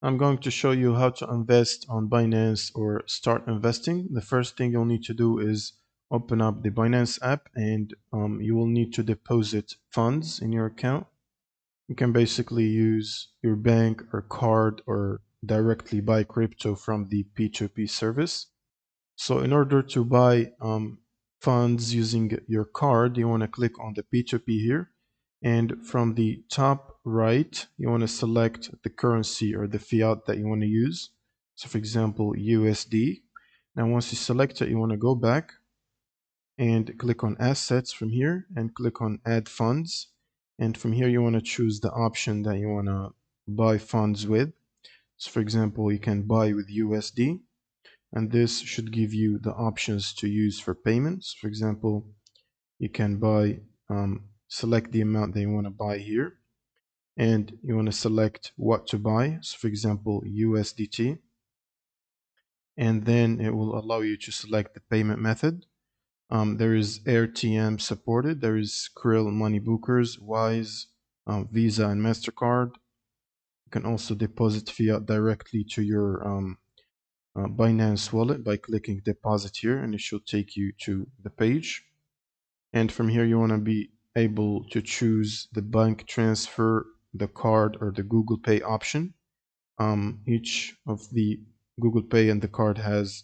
I'm going to show you how to invest on Binance or start investing. The first thing you'll need to do is open up the Binance app, and you will need to deposit funds in your account. You can basically use your bank or card or directly buy crypto from the P2P service. So in order to buy funds using your card, you want to click on the P2P here. And from the top right, you want to select the currency or the fiat that you want to use. So for example, USD. Now once you select it, you want to go back and click on assets from here and click on add funds. And from here, you want to choose the option that you want to buy funds with. So for example, you can buy with USD, and this should give you the options to use for payments. For example, you can buy, select the amount that you want to buy here, and you want to select what to buy. So for example, USDT, and then it will allow you to select the payment method. There is AirTM supported. There is Krill Money Bookers, Wise, Visa, and MasterCard. You can also deposit fiat directly to your Binance wallet by clicking deposit here, and it should take you to the page. And from here, you want to be able to choose the bank transfer, the card, or the Google Pay option. Each of the Google Pay and the card has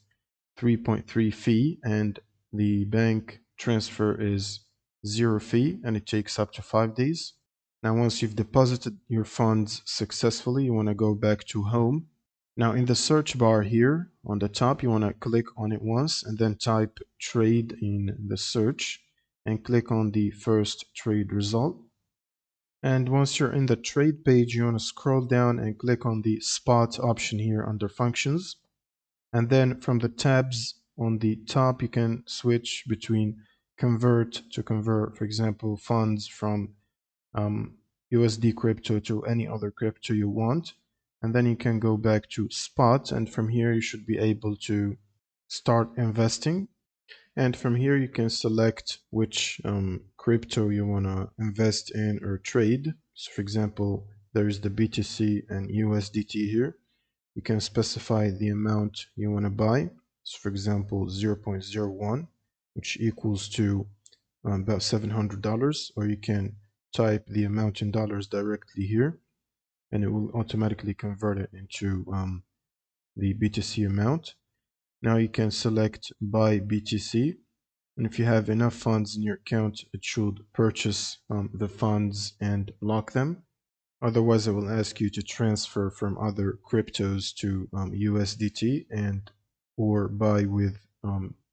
3.3 fee, and the bank transfer is 0 fee, and it takes up to 5 days. Now once you've deposited your funds successfully, you want to go back to home. Now in the search bar here on the top, you want to click on it once and then type trade in the search and click on the first trade result. And once you're in the trade page, you want to scroll down and click on the spot option here under functions. And then from the tabs on the top, you can switch between convert to convert, for example, funds from USD crypto to any other crypto you want. And then you can go back to spot. And from here, you should be able to start investing. And from here, you can select which crypto you want to invest in or trade. So for example, there is the BTC and USDT here. You can specify the amount you want to buy. So for example, 0.01, which equals to about $700, or you can type the amount in dollars directly here, and it will automatically convert it into the BTC amount. Now you can select buy BTC, and if you have enough funds in your account, it should purchase the funds and lock them. Otherwise, it will ask you to transfer from other cryptos to USDT and or buy with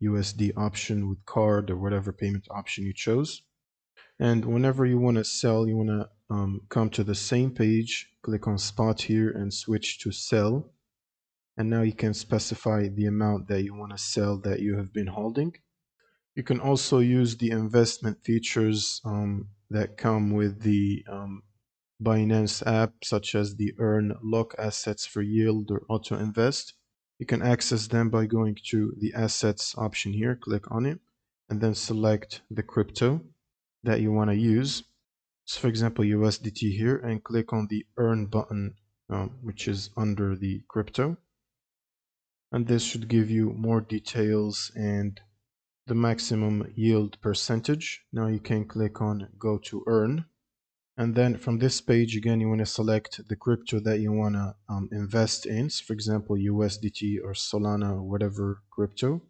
USD option with card or whatever payment option you chose. And whenever you want to sell, you want to come to the same page, click on spot here and switch to sell. And now you can specify the amount that you want to sell that you have been holding. You can also use the investment features that come with the Binance app, such as the Earn Lock Assets for Yield or Auto Invest. You can access them by going to the Assets option here, click on it, and then select the crypto that you want to use. So for example, USDT here, and click on the Earn button, which is under the crypto. And this should give you more details and the maximum yield percentage. Now you can click on Go to Earn. And then from this page, again, you want to select the crypto that you want to invest in. So for example, USDT or Solana or whatever crypto.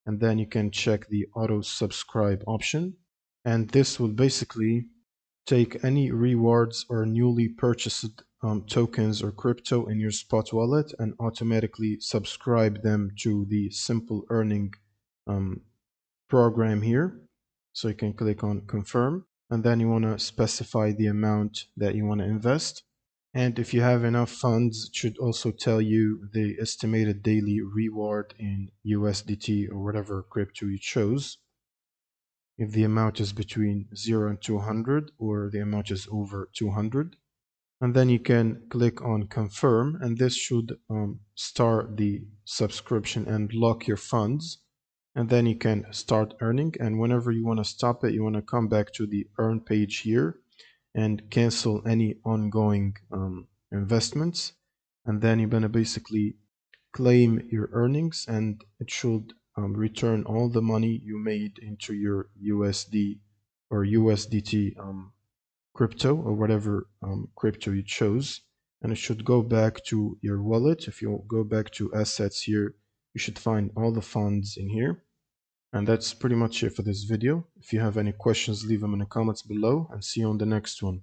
And then you can check the auto subscribe option. And this will basically take any rewards or newly purchased tokens or crypto in your spot wallet and automatically subscribe them to the simple earning program here. So you can click on confirm, and then you want to specify the amount that you want to invest. And if you have enough funds, it should also tell you the estimated daily reward in USDT or whatever crypto you chose. If the amount is between 0 and 200, or the amount is over 200. And then you can click on confirm, and this should start the subscription and lock your funds. And then you can start earning, and whenever you want to stop it, you want to come back to the earn page here and cancel any ongoing investments. and then you're gonna basically claim your earnings, and it should return all the money you made into your USD or USDT crypto, or whatever crypto you chose, and it should go back to your wallet. If you go back to assets here, you should find all the funds in here. And that's pretty much it for this video. If you have any questions, leave them in the comments below, and see you on the next one.